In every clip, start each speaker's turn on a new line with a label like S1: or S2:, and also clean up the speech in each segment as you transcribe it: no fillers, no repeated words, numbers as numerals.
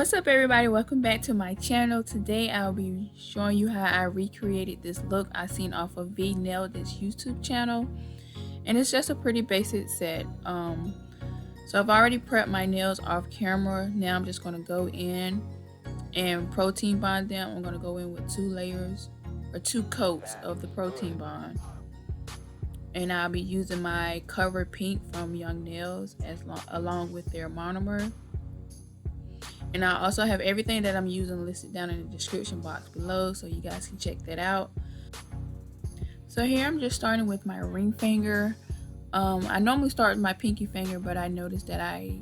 S1: What's up everybody, welcome back to my channel. Today I'll be showing you how I recreated this look I seen off of VeeNailedIt's YouTube channel, and it's just a pretty basic set. So I've already prepped my nails off camera. Now I'm just going to go in and protein bond them. I'm going to go in with 2 layers or 2 coats of the protein bond, and I'll be using my Cover Pink from Young Nails along with their Monomer. And I also have everything that I'm using listed down in the description box below, so you guys can check that out. So here I'm just starting with my ring finger. I normally start with my pinky finger, but I noticed that I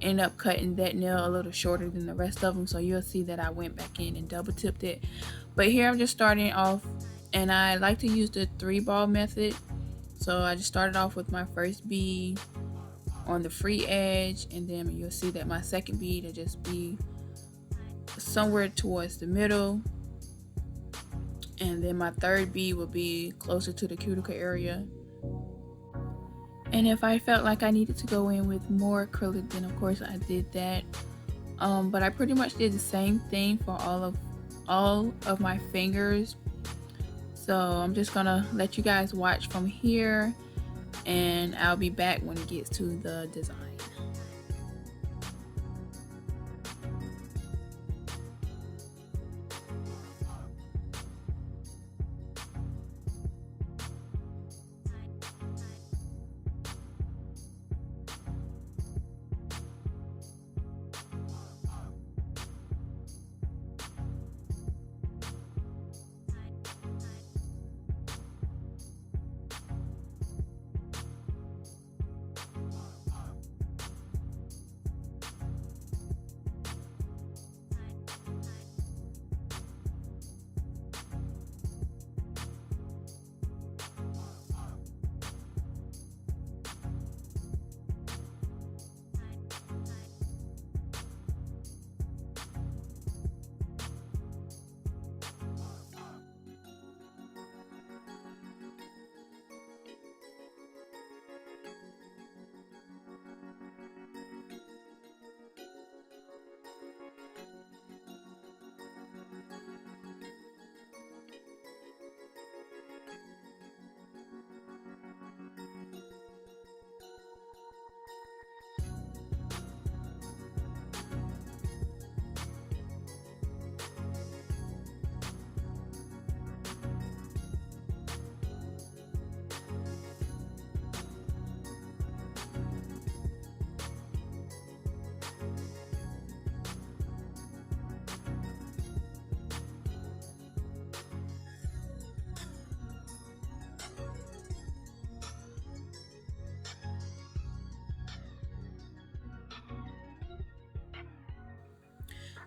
S1: end up cutting that nail a little shorter than the rest of them, so you'll see that I went back in and double tipped it. But here I'm just starting off, and I like to use the 3-ball method. So I just started off with my first bead on the free edge, and then you'll see that my second bead will just be somewhere towards the middle, and then my third bead will be closer to the cuticle area. And if I felt like I needed to go in with more acrylic, then of course I did that. But I pretty much did the same thing for all of my fingers. So I'm just gonna let you guys watch from here, and I'll be back when it gets to the design.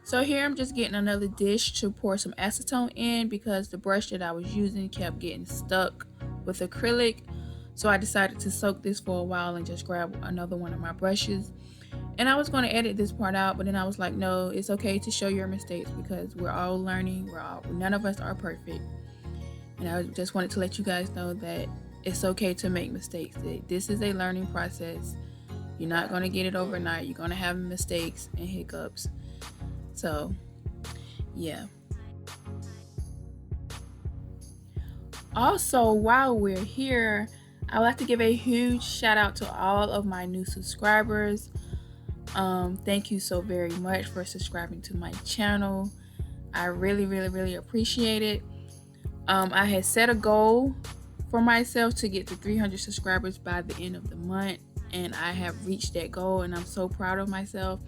S1: So here I'm just getting another dish to pour some acetone in, because the brush that I was using kept getting stuck with acrylic. So I decided to soak this for a while and just grab another one of my brushes. And I was going to edit this part out, but then I was like, no, it's okay to show your mistakes, because we're all learning. None of us are perfect. And I just wanted to let you guys know that it's okay to make mistakes. This is a learning process. You're not going to get it overnight. You're going to have mistakes and hiccups. So yeah. Also, while we're here, I would like to give a huge shout out to all of my new subscribers. Thank you so very much for subscribing to my channel. I really appreciate it. I had set a goal for myself to get to 300 subscribers by the end of the month, and I have reached that goal, and I'm so proud of myself.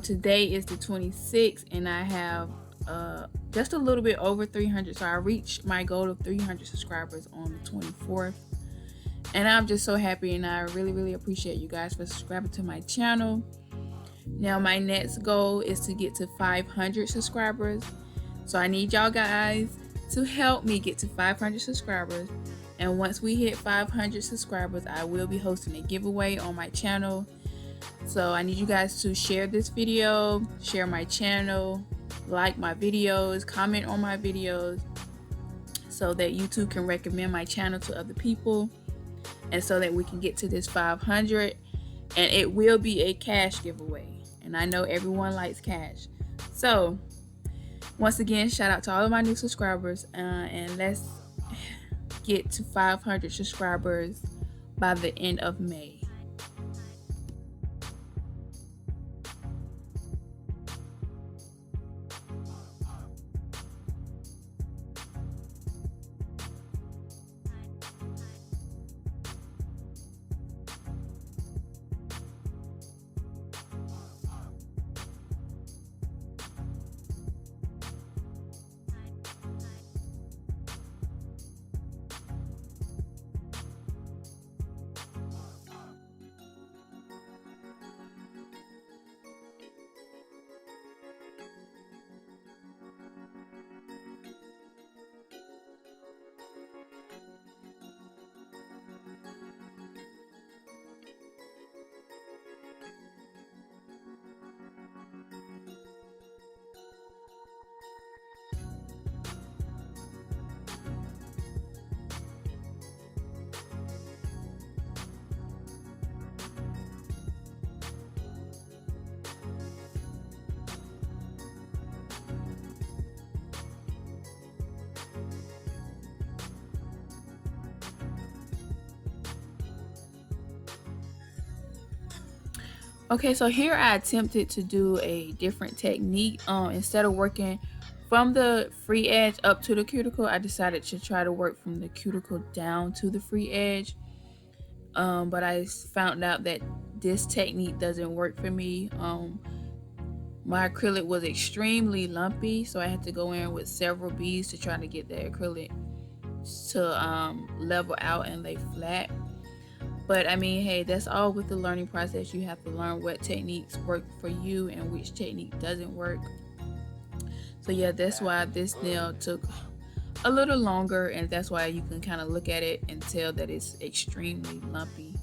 S1: Today is the 26th, and I have just a little bit over 300. So I reached my goal of 300 subscribers on the 24th, and I'm just so happy, and I really appreciate you guys for subscribing to my channel. Now my next goal is to get to 500 subscribers. So I need y'all guys to help me get to 500 subscribers. And once we hit 500 subscribers, I will be hosting a giveaway on my channel. So I need you guys to share this video, share my channel, like my videos, comment on my videos, so that YouTube can recommend my channel to other people, and so that we can get to this 500. And it will be a cash giveaway. and I know everyone likes cash. So once again, shout out to all of my new subscribers, and let's get to 500 subscribers by the end of May. Okay, so here I attempted to do a different technique. Instead of working from the free edge up to the cuticle, I decided to try to work from the cuticle down to the free edge. But I found out that this technique doesn't work for me. My acrylic was extremely lumpy, so I had to go in with several beads to try to get the acrylic to level out and lay flat. But I mean, hey, that's all with the learning process. You have to learn what techniques work for you and which technique doesn't work. So yeah, that's why this nail took a little longer, and that's why you can kind of look at it and tell that it's extremely lumpy.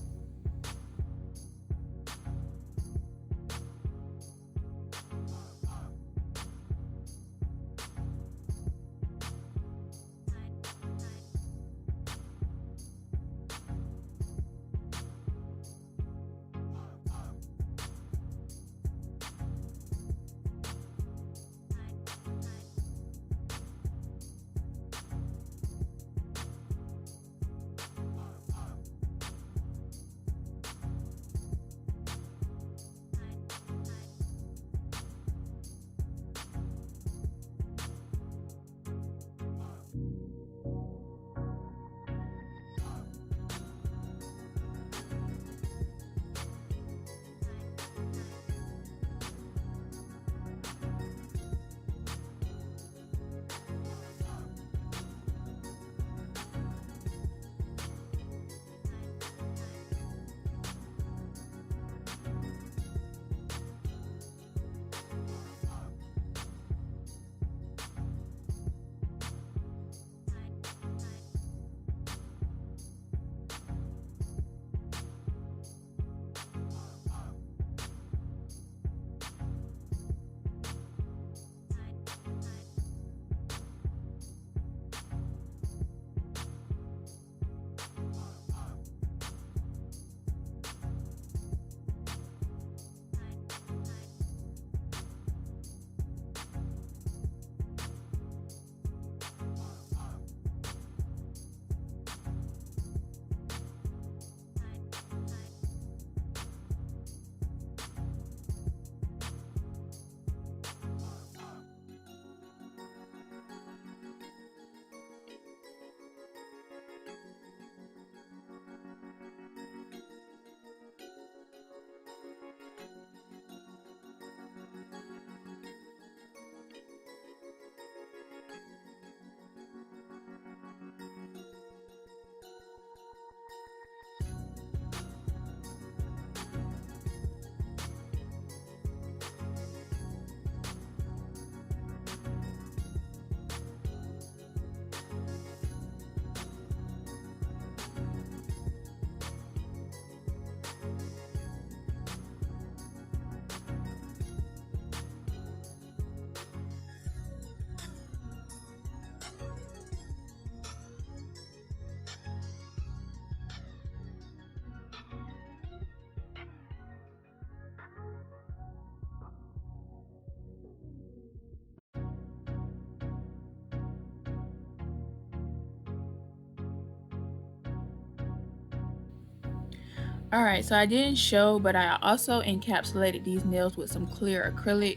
S1: Alright, so I didn't show, but I also encapsulated these nails with some clear acrylic.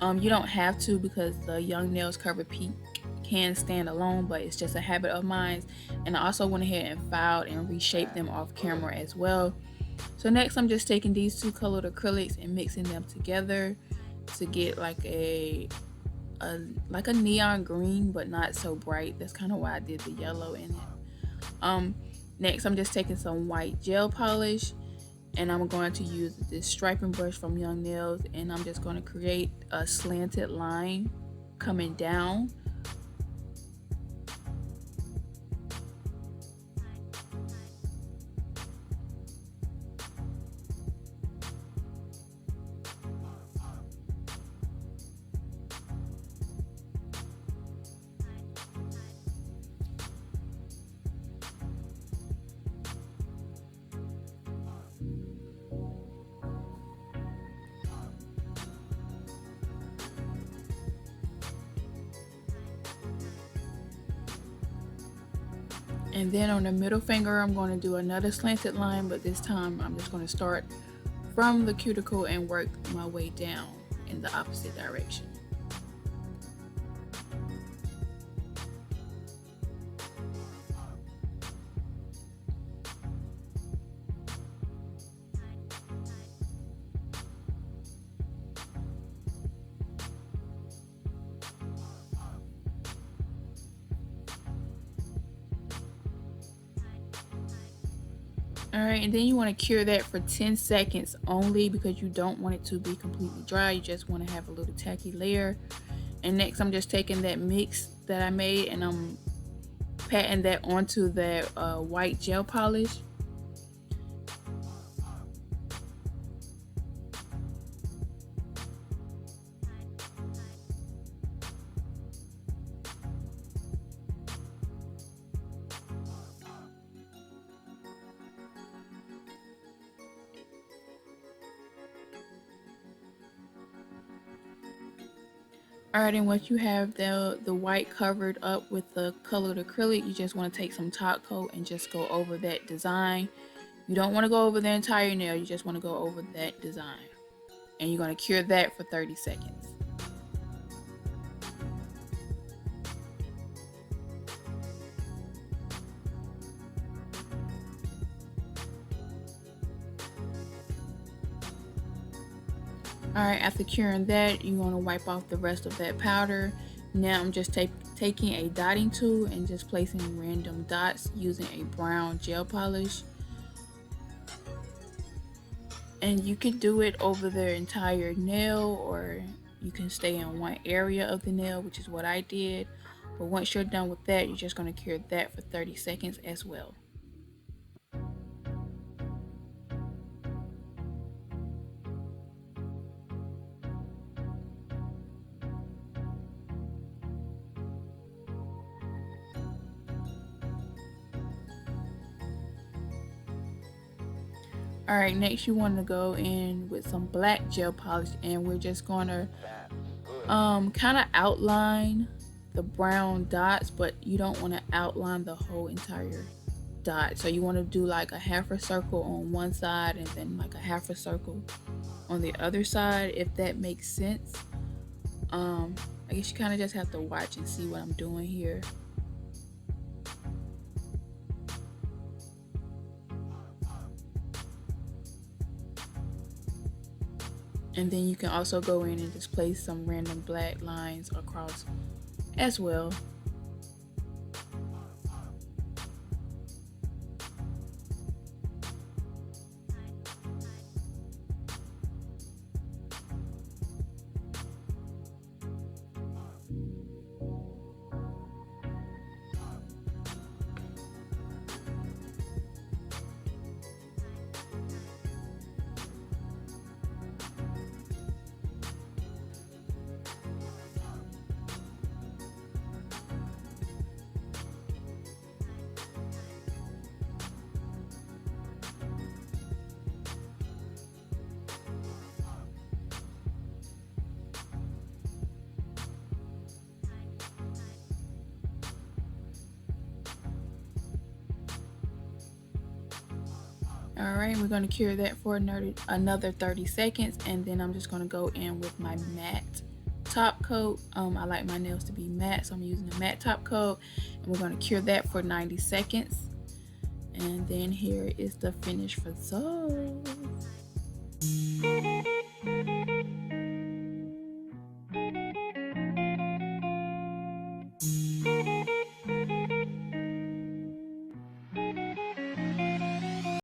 S1: You don't have to because the Young Nails Cover Peak can stand alone, but it's just a habit of mine. And I also went ahead and filed and reshaped them off camera as well. So next I'm just taking these two colored acrylics and mixing them together to get like a neon green, but not so bright. That's kind of why I did the yellow in it. Next I'm just taking some white gel polish, and I'm going to use this striping brush from Young Nails, and I'm just going to create a slanted line coming down. And then on the middle finger, I'm going to do another slanted line, but this time I'm just going to start from the cuticle and work my way down in the opposite direction. Alright, and then you want to cure that for 10 seconds only because you don't want it to be completely dry. You just want to have a little tacky layer. And next I'm just taking that mix that I made and I'm patting that onto that white gel polish. Alright, and once you have the white covered up with the colored acrylic, you just want to take some top coat and just go over that design. You don't want to go over the entire nail, you just want to go over that design. And you're going to cure that for 30 seconds. Alright, after curing that, you want to wipe off the rest of that powder. Now I'm just taking a dotting tool and just placing random dots using a brown gel polish. And you can do it over the entire nail, or you can stay in one area of the nail, which is what I did. But once you're done with that, you're just going to cure that for 30 seconds as well. Alright, next you want to go in with some black gel polish, and we're just going to kind of outline the brown dots, but you don't want to outline the whole entire dot. So you want to do like a half a circle on one side and then like a half a circle on the other side, if that makes sense. I guess you kind of just have to watch and see what I'm doing here. And then you can also go in and just place some random black lines across as well. All right, we're going to cure that for another 30 seconds, and then I'm just going to go in with my matte top coat. I like my nails to be matte, so I'm using a matte top coat, and we're going to cure that for 90 seconds. And then here is the finished result.